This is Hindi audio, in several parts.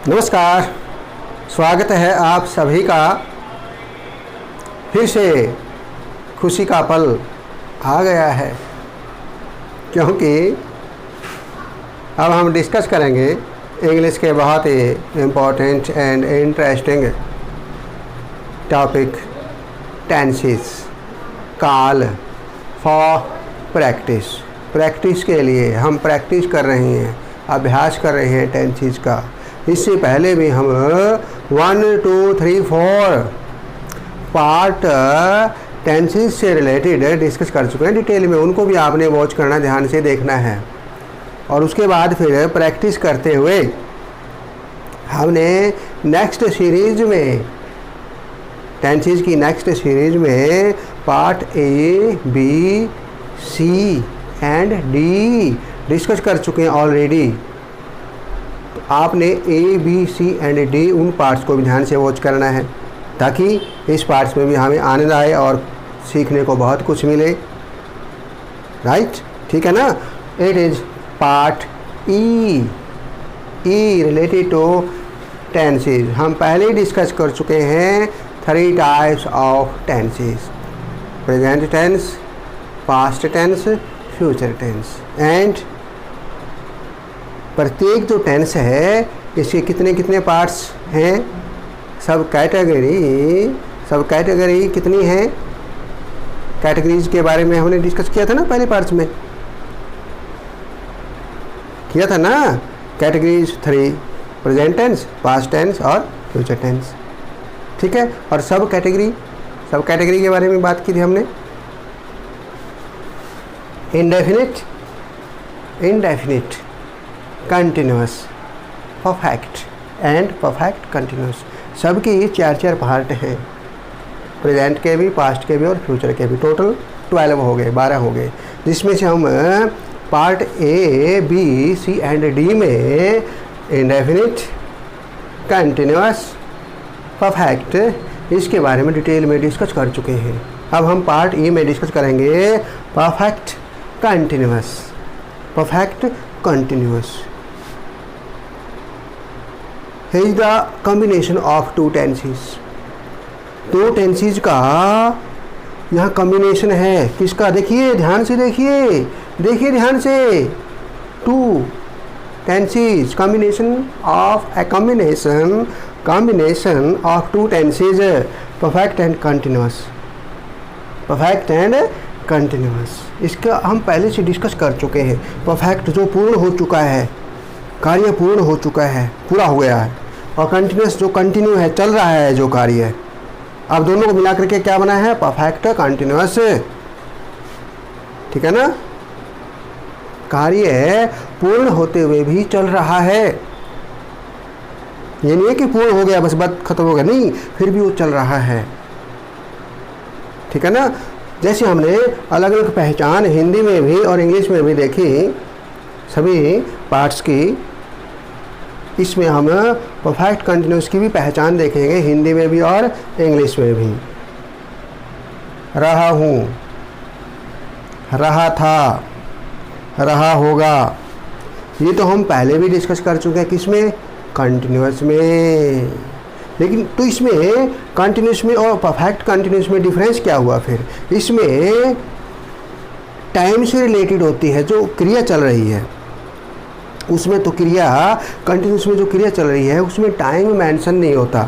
नमस्कार, स्वागत है आप सभी का। फिर से खुशी का पल आ गया है, क्योंकि अब हम डिस्कस करेंगे इंग्लिश के बहुत ही important and interesting topic tenses. काल फॉर प्रैक्टिस के लिए हम प्रैक्टिस कर रहे हैं, अभ्यास कर रहे हैं टेंसेस का। इससे पहले भी हम 1, 2, 3, 4 पार्ट टेंसेस से रिलेटेड डिस्कस कर चुके हैं डिटेल में। उनको भी आपने वॉच करना, ध्यान से देखना है। और उसके बाद फिर प्रैक्टिस करते हुए हमने नेक्स्ट सीरीज में, टेंसेस की नेक्स्ट सीरीज में part A, B, C and D discuss कर चुके हैं ऑलरेडी। आपने A, B, C and D उन पार्ट्स को भी ध्यान से वॉच करना है, ताकि इस पार्ट्स में भी हमें आनंद आए और सीखने को बहुत कुछ मिले। राइट, ठीक है ना। It is part E related to tenses. हम पहले ही डिस्कस कर चुके हैं 3 types of tenses: present tense, past tense, future tense. And प्रत्येक जो टेंस है इसके कितने कितने पार्ट्स हैं, सब कैटेगरी कितनी हैं, कैटेगरीज के बारे में हमने डिस्कस किया था ना, पहले पार्ट्स में किया था ना। Categories 3: present tense, past tense और फ्यूचर टेंस। ठीक है। और सब कैटेगरी के बारे में बात की थी हमने। Indefinite, continuous, perfect and perfect continuous. सबकी 4 पार्ट हैं, प्रेजेंट के भी, पास्ट के भी और फ्यूचर के भी। टोटल 12 हो गए, 12 हो गए, जिसमें से हम part A, B, C and D में इंडेफिनिट, कंटिन्यूअस, परफेक्ट, इसके बारे में डिटेल में डिस्कस कर चुके हैं। अब हम पार्ट E में डिस्कस करेंगे perfect continuous. Here is the combination of 2 tenses। 2 tenses का यहाँ कॉम्बिनेशन है। किसका? देखिए ध्यान से, देखिए ध्यान से। 2 tenses, combination of 2 tenses, perfect and continuous। इसका हम पहले से डिस्कस कर चुके हैं। परफेक्ट जो पूर्ण हो चुका है, कार्य पूर्ण हो चुका है, पूरा हो गया है। और कंटिन्यूस जो कंटिन्यू है, चल रहा है जो कार्य है। अब दोनों को मिला करके क्या बना है? Perfect continuous. ठीक है ना। कार्य पूर्ण होते हुए भी चल रहा है। ये नहीं है कि पूर्ण हो गया बस बात खत्म हो गया, नहीं, फिर भी वो चल रहा है। ठीक है ना। जैसे हमने अलग अलग पहचान हिंदी में भी और इंग्लिश में भी देखी सभी पार्ट्स की, इसमें हम परफेक्ट कंटिन्यूअस की भी पहचान देखेंगे, हिंदी में भी और इंग्लिश में भी। रहा हूँ, रहा था, रहा होगा, ये तो हम पहले भी डिस्कस कर चुके हैं। किसमें? कंटिन्यूअस में। लेकिन तो इसमें कंटिन्यूअस में और परफेक्ट कंटिन्यूअस में डिफरेंस क्या हुआ? फिर इसमें टाइम से रिलेटेड होती है जो क्रिया चल रही है, उसमें तो क्रिया कंटिन्यूअस में जो क्रिया चल रही है उसमें टाइम मेंशन नहीं होता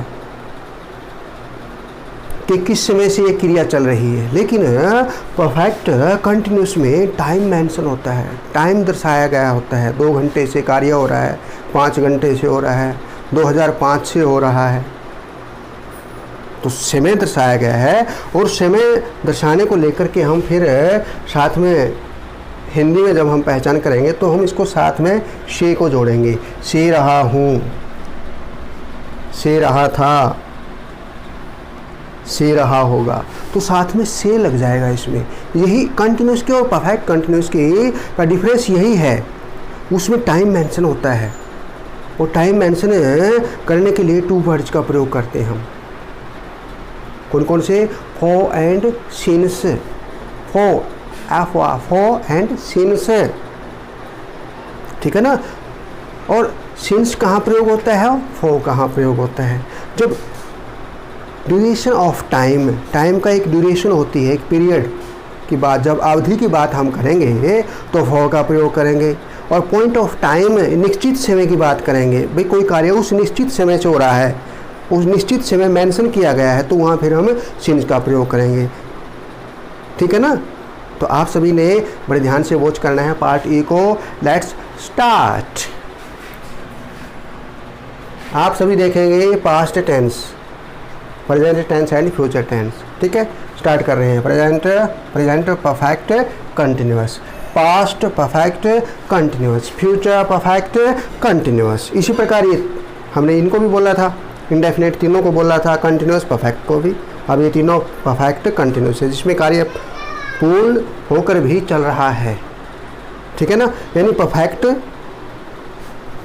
कि किस समय से ये क्रिया चल रही है। लेकिन परफेक्ट कंटिन्यूअस में टाइम मेंशन होता है, टाइम दर्शाया गया होता है। 2 घंटे से कार्य हो रहा है, 5 घंटे से हो रहा है, 2005 से हो रहा है, तो समय दर्शाया गया है। और समय दर्शाने को लेकर के हम फिर साथ में हिंदी में जब हम पहचान करेंगे तो हम इसको साथ में से को जोड़ेंगे। से रहा हूँ, से रहा था, से रहा होगा, तो साथ में से लग जाएगा इसमें। यही कंटिन्यूस के और परफेक्ट कंटिन्यूस की का डिफरेंस यही है। उसमें टाइम मेंशन होता है, और टाइम मेंशन करने के लिए 2 वर्ड्स का प्रयोग करते हैं हम। कौन कौन से? For and since. For and since, ठीक है ना। और सिंस कहाँ प्रयोग होता है और फॉर कहाँ प्रयोग होता है। जब ड्यूरेशन ऑफ टाइम, टाइम का एक ड्यूरेशन होती है, एक पीरियड की बात, जब अवधि की बात हम करेंगे तो फॉर का प्रयोग करेंगे। और पॉइंट ऑफ टाइम, निश्चित समय की बात करेंगे, भाई कोई कार्य उस निश्चित समय से हो रहा है, उस निश्चित समय मेंशन किया गया है, तो वहाँ फिर हम सिंस का प्रयोग करेंगे। ठीक है ना। तो आप सभी ने बड़े ध्यान से वॉच करना है पार्ट ए को। Let's start. आप सभी देखेंगे past tense, present tense and future tense. ठीक है, स्टार्ट कर रहे हैं। Present perfect continuous, past perfect continuous, future perfect continuous. इसी प्रकार ये हमने इनको भी बोला था, इंडेफिनेट तीनों को बोला था, कंटिन्यूअस परफेक्ट को भी। अब ये तीनों परफेक्ट कंटिन्यूअस है, जिसमें कार्य पूर्ण होकर भी चल रहा है। ठीक है ना। यानी परफेक्ट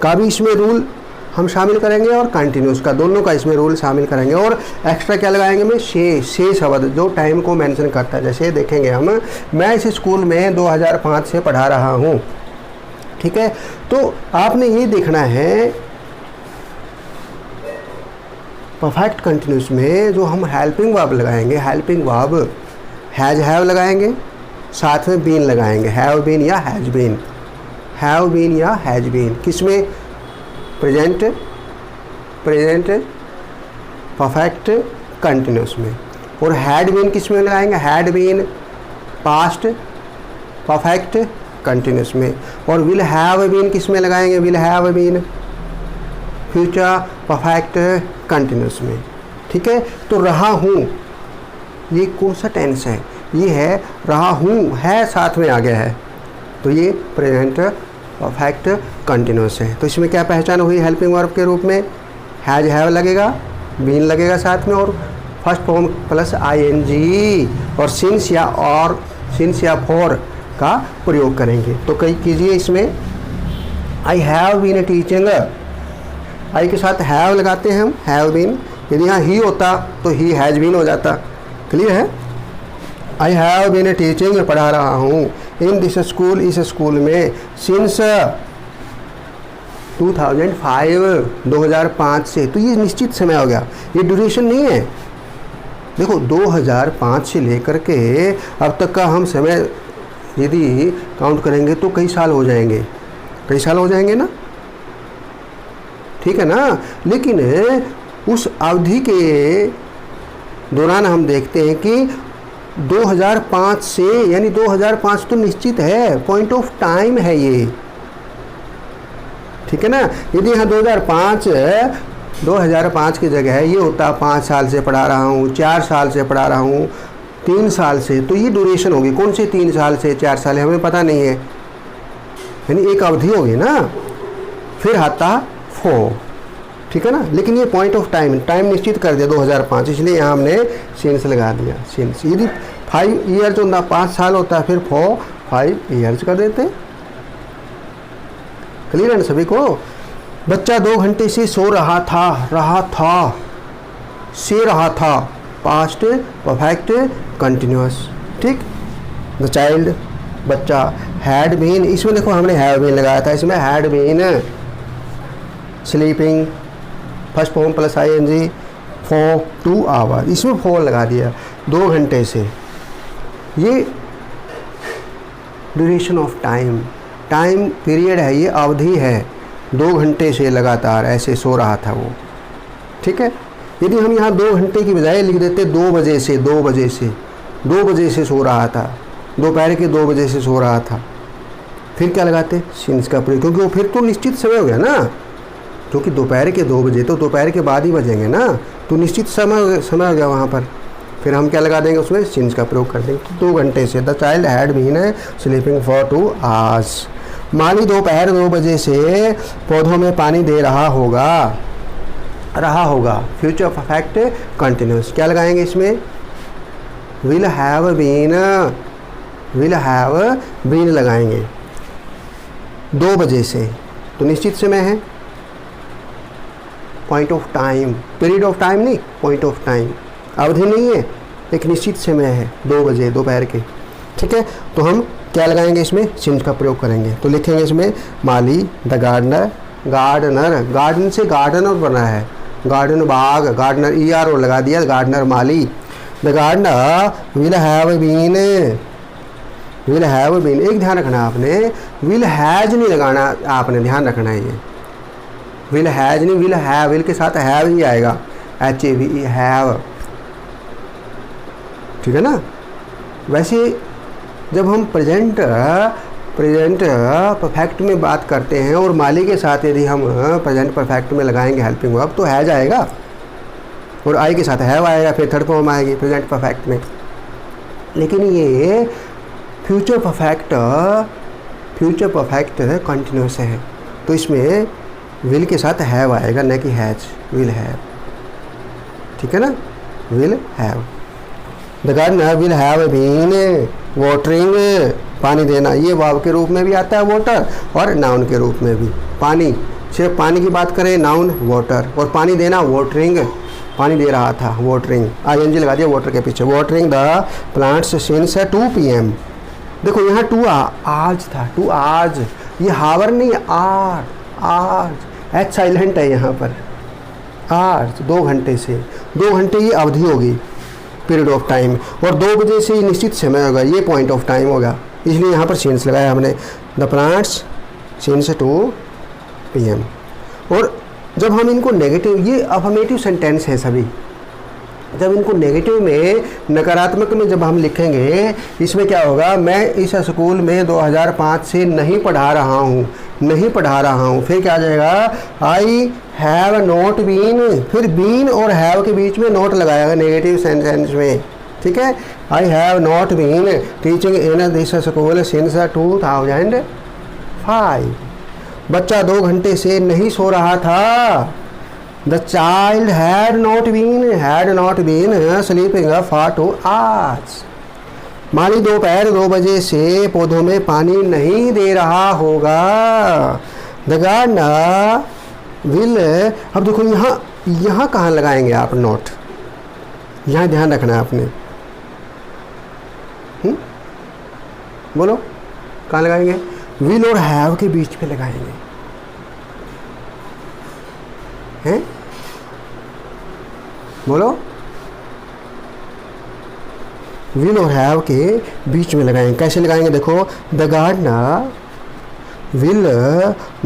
का भी इसमें रूल हम शामिल करेंगे और कंटिन्यूस का, दोनों का इसमें रूल शामिल करेंगे। और एक्स्ट्रा क्या लगाएंगे में से शब्द जो टाइम को मेंशन करता है। जैसे देखेंगे हम, मैं इस स्कूल में 2005 से पढ़ा रहा हूँ। ठीक है, तो आपने ये देखना है परफेक्ट कंटिन्यूस में जो हम हेल्पिंग वर्ब लगाएंगे, हेल्पिंग वर्ब हैज हैव लगाएंगे, साथ में बीन लगाएंगे, हैव बीन या हैज बीन, हैव बीन या हैज बीन। किसमें? प्रेजेंट परफेक्ट कंटिन्यूस में। और हैड बीन किस में लगाएंगे? Had been past perfect continuous में। और विल हैव बीन किस में लगाएंगे? Will have been future perfect continuous में। ठीक है, तो रहा हूँ ये कौन सा टेंस है? ये है रहा हूँ, है साथ में आ गया है, तो ये प्रेजेंट परफेक्ट कंटिन्यूस है। तो इसमें क्या पहचान हुई हेल्पिंग वर्ब के रूप में? हैज हैव लगेगा, बीन लगेगा साथ में, और फर्स्ट फॉर्म प्लस आईएनजी, और सिंस या फॉर का प्रयोग करेंगे। तो कई कीजिए इसमें, आई हैव बीन टीचिंग, आई के साथ हैव लगाते हैं हम, हैव बीन। यदि यहाँ ही होता तो ही हैज बीन हो जाता। क्लियर है? आई हैव बीन टीचिंग, पढ़ा रहा हूँ, इन दिस स्कूल, इस स्कूल में, सिंस 2005 से। तो ये निश्चित समय हो गया, ये ड्यूरेशन नहीं है। देखो 2005 से लेकर के अब तक का हम समय यदि काउंट करेंगे तो कई साल हो जाएंगे, कई साल हो जाएंगे ना। ठीक है ना। लेकिन उस अवधि के दौरान हम देखते हैं कि 2005 से, यानी 2005 तो निश्चित है, पॉइंट ऑफ टाइम है ये। ठीक है ना। यदि यहाँ 2005 की जगह ये होता 5 साल से पढ़ा रहा हूँ, 4 साल से पढ़ा रहा हूँ, 3 साल से, तो ये ड्यूरेशन होगी। कौन से 3 साल से 4 साल है हमें पता नहीं है, यानी एक अवधि होगी ना। फिर आता फॉर। ठीक है ना। लेकिन ये पॉइंट ऑफ टाइम, टाइम निश्चित कर दिया 2005, इसलिए यहाँ हमने सिंस लगा दिया, सिंस। यदि 5 ईयर्स होता, 5 साल होता, फिर फॉर 5 ईयर्स कर देते। क्लियर है ना सभी को? बच्चा 2 घंटे से सो रहा था, से रहा था, पास्ट परफेक्ट कंटिन्यूअस। ठीक। द चाइल्ड, बच्चा, हैड बीन, इसमें देखो हमने हैव बीन लगाया था, इसमें had been sleeping, first form plus ING, for 2 hour, इसमें फॉर लगा दिया, 2 घंटे से। ये duration of time, time period है, ये अवधि है, 2 घंटे से लगातार ऐसे सो रहा था वो। ठीक है। यदि हम यहाँ 2 घंटे की बजाय लिख देते 2 बजे से, 2 बजे से सो रहा था, दोपहर के 2 बजे से सो रहा था, फिर क्या लगाते? सिंस का प्रयोग, क्योंकि वो फिर तो निश्चित समय हो गया ना, क्योंकि दोपहर के 2 बजे तो दोपहर के बाद ही बजेंगे ना, तो निश्चित समय हो गया वहाँ पर। फिर हम क्या लगा देंगे उसमें? सिंस का प्रयोग कर देंगे। तो 2 घंटे से, the child had been sleeping for 2 hours. माली दोपहर 2 बजे से पौधों में पानी दे रहा होगा, फ्यूचर परफेक्ट कंटिन्यूस। क्या लगाएंगे इसमें? विल हैव बीन लगाएंगे 2 बजे से, तो निश्चित समय है, point of time, period of time नहीं, पॉइंट ऑफ टाइम, अवधि नहीं है, एक निश्चित समय है, 2 बजे दोपहर के। ठीक है। तो हम क्या लगाएंगे इसमें? सिंस का प्रयोग करेंगे। तो लिखेंगे इसमें माली द गार्डनर गार्डनर, गार्डन से गार्डनर बना है, गार्डन बाग, गार्डनर ER लगा दिया, गार्डनर माली। The gardener will have been, will have been, एक ध्यान रखना आपने, विल हैज नहीं लगाना, आपने ध्यान रखना है ये, विल हैज नहीं, विल हैव, विल के साथ हैव ही आएगा, HAVE, हैव, ठीक है ना। वैसे जब हम प्रेजेंट परफेक्ट में बात करते हैं और माली के साथ यदि हम प्रेजेंट परफेक्ट में लगाएंगे हेल्पिंग वर्ब तो हैज आएगा और आई के साथ हैव आएगा, फिर थर्ड फॉर्म आएगी प्रेजेंट परफेक्ट में। लेकिन ये फ्यूचर परफेक्ट कंटिन्यूस है, तो इसमें विल के साथ हैव आएगा, न कि हैज, विल हैव, ठीक है ना, will have. The gardener will have been watering, पानी देना, ये वर्ब के रूप में भी आता है वाटर, और नाउन के रूप में भी। पानी, सिर्फ पानी की बात करें नाउन वाटर, और पानी देना वाटरिंग, पानी दे रहा था, वाटरिंग, ING लगा दिया वाटर के पीछे। Watering the plants since 2 PM। देखो यहाँ टू आज था, टू आज, ये हावर नहीं, आज, H साइलेंट है यहाँ पर, आज 2 घंटे से, 2 घंटे ये अवधि होगी, पीरियड ऑफ टाइम, और 2 बजे से निश्चित समय होगा, ये पॉइंट ऑफ टाइम होगा, इसलिए यहाँ पर सिंस लगाया हमने, द प्लांट्स सिंस 2 PM। और जब हम इनको नेगेटिव, ये अफर्मेटिव सेंटेंस है सभी, जब इनको नेगेटिव में, नकारात्मक में जब हम लिखेंगे, इसमें क्या होगा, मैं इस स्कूल में 2005 से नहीं पढ़ा रहा हूँ, नहीं पढ़ा रहा हूँ, फिर क्या आ जाएगा, आई हैव नॉट बीन, फिर बीन और हैव के बीच में नोट लगाएगा नेगेटिव सेंटेंस में, ठीक है। I have not been teaching in this school since 2005। बच्चा 2 घंटे से नहीं सो रहा था, the child had not been sleeping for 2 hours। माली दोपहर 2 बजे से पौधों में पानी नहीं दे रहा होगा, द गार्डनर विल। अब देखो यहाँ कहाँ लगाएंगे आप नोट, यहाँ ध्यान रखना है आपने, बोलो कहाँ लगाएंगे, विल और हैव के बीच पे लगाएंगे, हैं, बोलो, विल और हैव के बीच में लगाएंगे। कैसे लगाएंगे, देखो, the gardener will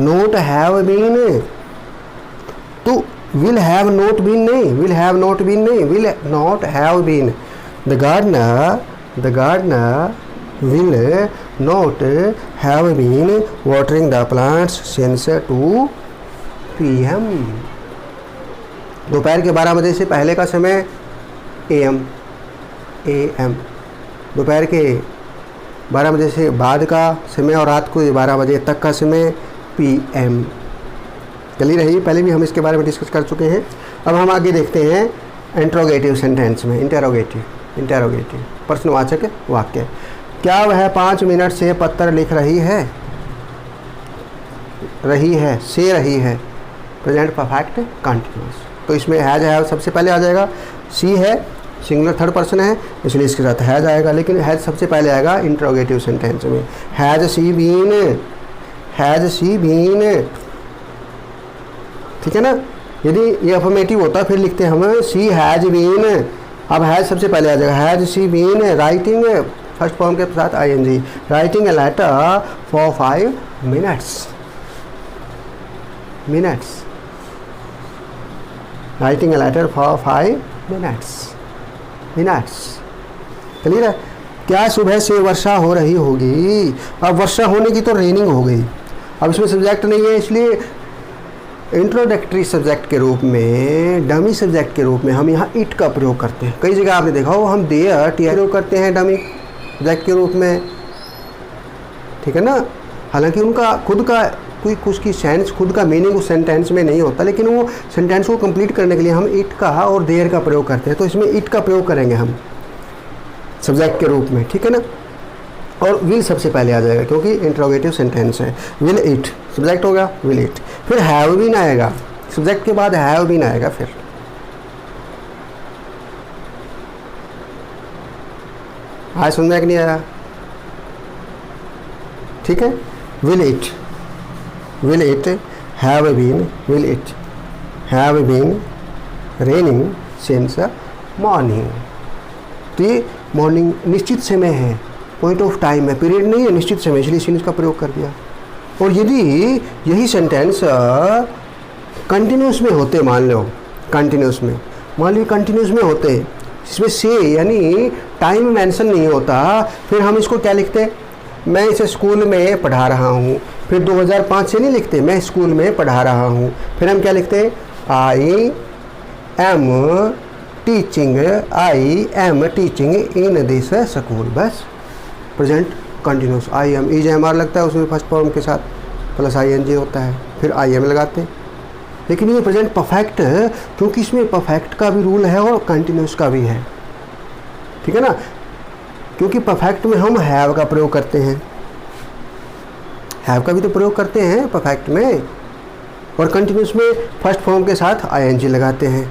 not have been, तो विल हैव नोट बीन नहीं, will not have been, the gardener will not have been watering the plants since 2 PM। दोपहर के 12 बजे से पहले का समय AM, दोपहर के 12 बजे से बाद का समय और रात को 12 बजे तक का समय PM। चली रही, पहले भी हम इसके बारे में डिस्कस कर चुके हैं। अब हम आगे देखते हैं इंट्रोगेटिव सेंटेंस में, इंटेरोगेटिव प्रश्नवाचक वाक्य। क्या वह 5 मिनट से पत्र लिख रही है, से रही है, प्रेजेंट परफेक्ट कंटिन्यूअस, तो इसमें हैज हैव सबसे पहले आ जाएगा, सी है, सिंगुलर थर्ड पर्सन है, इसलिए इसके साथ हैज आएगा, लेकिन हैज सबसे पहले आएगा इंट्रोगेटिव सेंटेंस में। हैज सी बीन, ठीक है ना। यदि ये अफर्मेटिव होता फिर लिखते हम सी हैज बीन, अब हैज सबसे पहले आ जाएगा, has she been writing, first form के साथ ING, writing a letter for 5 minutes, writing a letter for 5 minutes, clear है। क्या सुबह से वर्षा हो रही होगी, अब वर्षा होने की तो रेनिंग हो गई, अब इसमें सब्जेक्ट नहीं है, इसलिए इंट्रोडक्टरी सब्जेक्ट के रूप में, डमी सब्जेक्ट के रूप में हम यहाँ इट का प्रयोग करते हैं। कई जगह आपने देखा हो हम देयर प्रयोग करते हैं डमी सब्जेक्ट के रूप में, ठीक है ना। हालांकि उनका खुद का कोई उसकी सेंस, खुद का मीनिंग उस सेंटेंस में नहीं होता, लेकिन वो सेंटेंस को कंप्लीट करने के लिए हम इट का और देयर का प्रयोग करते हैं, तो इसमें इट का प्रयोग करेंगे हम सब्जेक्ट के रूप में, ठीक है ना। और विल सबसे पहले आ जाएगा क्योंकि इंट्रोगेटिव सेंटेंस है। विल इट सब्जेक्ट होगा, विल इट, फिर हैव बीन आएगा, सब्जेक्ट के बाद हैव बीन आएगा, फिर आज समझ में कि नहीं आया, ठीक है। Will it have been, will it have been raining since morning. तो ये मॉर्निंग निश्चित समय है, पॉइंट ऑफ टाइम है, पीरियड नहीं है, निश्चित समय, इसलिए सिंस का प्रयोग कर दिया। और यदि यही सेंटेंस कंटिन्यूस में होते, मान लो कंटिन्यूस में, मान लो कंटिन्यूस में होते, इसमें से यानी टाइम मेंशन नहीं होता, फिर हम इसको क्या लिखते, मैं इसे स्कूल में पढ़ा रहा हूँ, फिर 2005 से नहीं लिखते, मैं स्कूल में पढ़ा रहा हूँ, फिर हम क्या लिखते, I am teaching in this school, बस present continuous. I am, is am are लगता है उसमें फर्स्ट फॉर्म के साथ, प्लस आई एन जी होता है, फिर आई एम लगाते। लेकिन ये प्रेजेंट परफेक्ट, क्योंकि इसमें परफेक्ट का भी रूल है और कंटिन्यूस का भी है, ठीक है ना, क्योंकि परफेक्ट में हम हैव का प्रयोग करते हैं, हैव का भी तो प्रयोग करते हैं परफेक्ट में, और कंटिन्यूस में फर्स्ट फॉर्म के साथ आई एन जी लगाते हैं।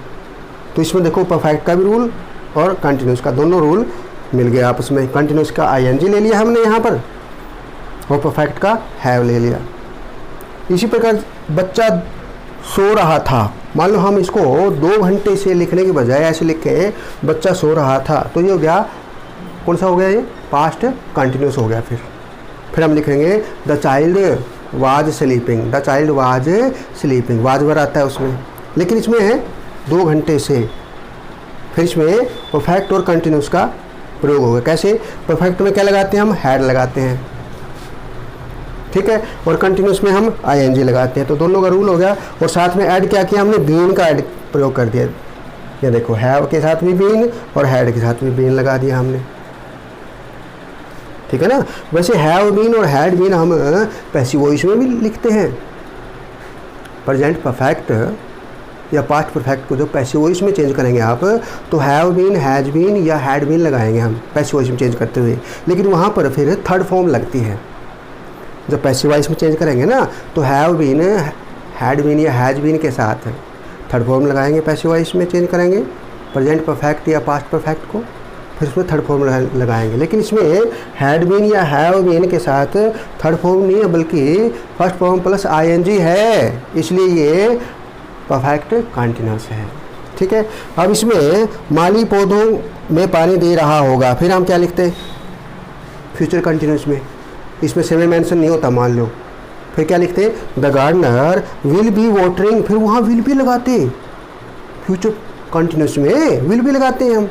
तो इसमें देखो परफेक्ट का भी रूल और कंटिन्यूस का, दोनों रूल मिल गया आपस में। कंटिन्यूस का आई एन जी ले लिया हमने यहाँ पर, और परफेक्ट का हैव ले लिया। इसी प्रकार बच्चा सो रहा था, मान लो हम इसको 2 घंटे से लिखने के बजाय ऐसे लिखे बच्चा सो रहा था, तो ये हो गया, कौन सा हो गया, ये पास्ट कंटिन्यूस हो गया। फिर हम लिखेंगे the child was sleeping, the child was sleeping, was वर आता है उसमें, लेकिन इसमें है 2 घंटे से। फिर इसमें परफेक्ट और कंटिन्यूस का प्रयोग होगा। कैसे, परफेक्ट में क्या लगाते हैं हम, हैड लगाते हैं, ठीक है, और कंटिन्यूस में हम आई एन जी लगाते हैं। तो दोनों का रूल हो गया। और साथ में ऐड क्या किया हमने, बीन का ऐड प्रयोग कर दिया। ये देखो हैव के साथ भी बीन और हैड के साथ भी बीन लगा दिया हमने, ठीक है ना। वैसे हैव बीन और हैड बीन हम पैसिव वॉइस में भी लिखते हैं। प्रेजेंट परफेक्ट या पास्ट परफेक्ट को जो पैसिव वॉइस में चेंज करेंगे आप, तो हैव बीन, हैज बीन या हैड बीन लगाएंगे हम पैसिव वॉइस में चेंज करते हुए, लेकिन वहाँ पर फिर थर्ड फॉर्म लगती है। जब पैसिव वॉइस में चेंज करेंगे ना, तो हैव बीन, हैड बीन या हैज बीन के साथ थर्ड फॉर्म लगाएंगे, पैसिव वॉइस में चेंज करेंगे प्रेजेंट परफेक्ट या पास्ट परफेक्ट को, फिर उसमें थर्ड फॉर्म लगाएंगे। लेकिन इसमें हैड बीन या हैव बीन के साथ थर्ड फॉर्म नहीं है, बल्कि first form plus I N G है, इसलिए ये परफेक्ट कंटिन्यूस है, ठीक है। अब इसमें माली पौधों में पानी दे रहा होगा, फिर हम क्या लिखते हैं, फ्यूचर कंटिन्यूस में, इसमें समय मेंशन नहीं होता मान लो, फिर क्या लिखते हैं, the gardener will be watering, फिर वहाँ विल भी लगाते, फ्यूचर कंटिन्यूस में विल भी लगाते हैं हम,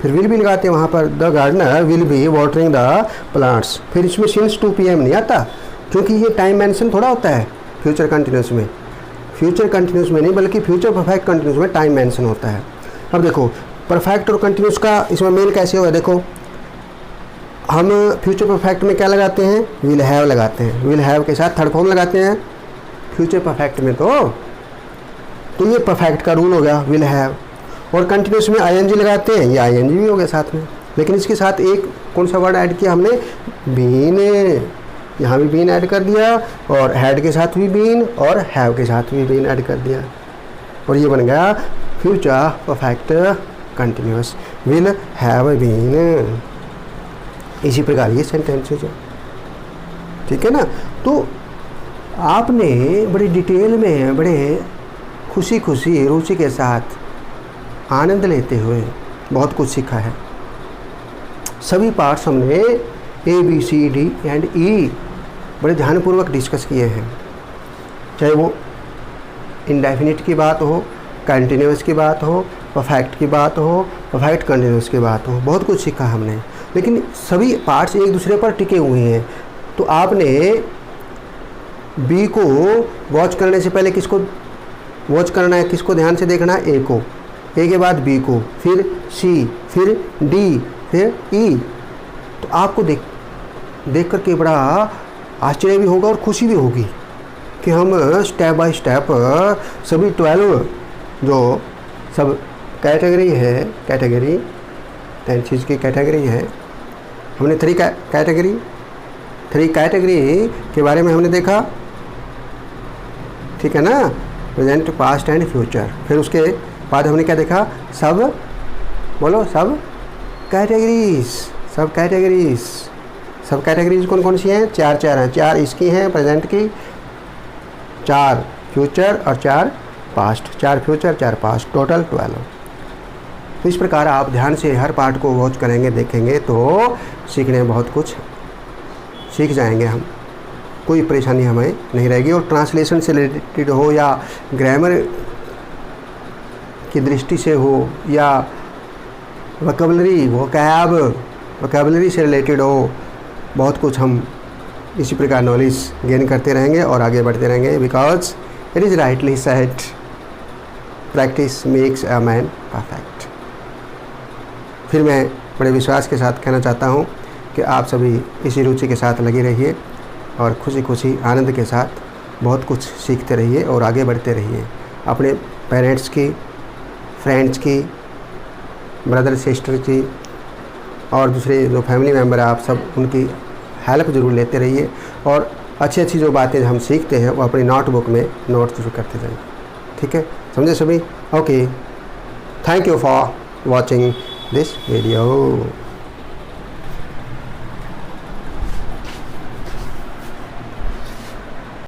फिर विल भी लगाते हैं वहाँ पर, the gardener will be watering the plants. फिर इसमें सिंस 2 PM नहीं आता, क्योंकि ये टाइम मेंशन थोड़ा होता है फ्यूचर कंटिन्यूस में, फ्यूचर कंटिन्यूस में नहीं बल्कि फ्यूचर परफेक्ट कंटिन्यूस में टाइम मेंशन होता है। अब देखो परफेक्ट और कंटिन्यूस का इसमें मेल कैसे होगा, देखो हम फ्यूचर परफेक्ट में क्या लगाते हैं, विल हैव लगाते हैं, विल हैव के साथ थर्ड फॉर्म लगाते हैं फ्यूचर परफेक्ट में, तो ये परफेक्ट का रूल हो गया विल हैव। और कंटिन्यूस में आई एन जी लगाते हैं, ये आई एन जी भी हो गया साथ में, लेकिन इसके साथ एक कौन सा वर्ड ऐड किया हमने, बीन, यहाँ भी बीन ऐड कर दिया, और हैड के साथ भी बीन और हैव के साथ भी बीन ऐड कर दिया, और ये बन गया future perfect continuous, will have been. इसी प्रकार ये सेंटेंसेज है, ठीक है ना। तो आपने बड़ी डिटेल में, बड़े खुशी खुशी, रुचि के साथ, आनंद लेते हुए बहुत कुछ सीखा है। सभी पार्ट्स हमने ABCD एंड E बड़े ध्यानपूर्वक डिस्कस किए हैं, चाहे वो इंडेफिनिट की बात हो, कंटिन्यूस की बात हो, परफेक्ट की बात हो, परफेक्ट कंटिन्यूस की बात हो, बहुत कुछ सीखा हमने। लेकिन सभी पार्ट्स एक दूसरे पर टिके हुए हैं। तो आपने B को वॉच करने से पहले किसको वॉच करना है, किसको ध्यान से देखना है, A को, A के बाद B को, फिर C, फिर D, फिर E। तो आपको देख करके बड़ा आश्चर्य भी होगा और खुशी भी होगी कि हम स्टेप बाय स्टेप सभी 12 जो सब कैटेगरी है, कैटेगरी 10 चीज़ की कैटेगरी है, हमने 3 कैटेगरी के बारे में हमने देखा, ठीक है ना, प्रेजेंट, पास्ट एंड फ्यूचर। फिर उसके बाद हमने क्या देखा, सब बोलो, सब कैटेगरीज कौन कौन सी हैं, 4 हैं, 4 इसकी हैं प्रेजेंट की, 4 फ्यूचर और 4 पास्ट, 4 फ्यूचर 4 पास्ट, टोटल 12। तो इस प्रकार आप ध्यान से हर पार्ट को वॉच करेंगे, देखेंगे तो सीखने में बहुत कुछ सीख जाएंगे हम, कोई परेशानी हमें नहीं रहेगी। और ट्रांसलेशन से रिलेटेड हो या ग्रामर की दृष्टि से हो या वोकैबलरी से रिलेटेड हो, बहुत कुछ हम इसी प्रकार नॉलेज गेन करते रहेंगे और आगे बढ़ते रहेंगे। Because it is rightly said, practice makes a man perfect. फिर मैं बड़े विश्वास के साथ कहना चाहता हूँ कि आप सभी इसी रुचि के साथ लगे रहिए और खुशी खुशी आनंद के साथ बहुत कुछ सीखते रहिए और आगे बढ़ते रहिए। अपने पेरेंट्स की, फ्रेंड्स की, ब्रदर सिस्टर की और दूसरे जो फैमिली मेम्बर है आप सब, उनकी हेल्प ज़रूर लेते रहिए और अच्छी अच्छी जो बातें हम सीखते हैं वो अपनी नोटबुक में नोट जरूर करते जाइए। ठीक है, समझे सभी? Okay, thank you for watching this video.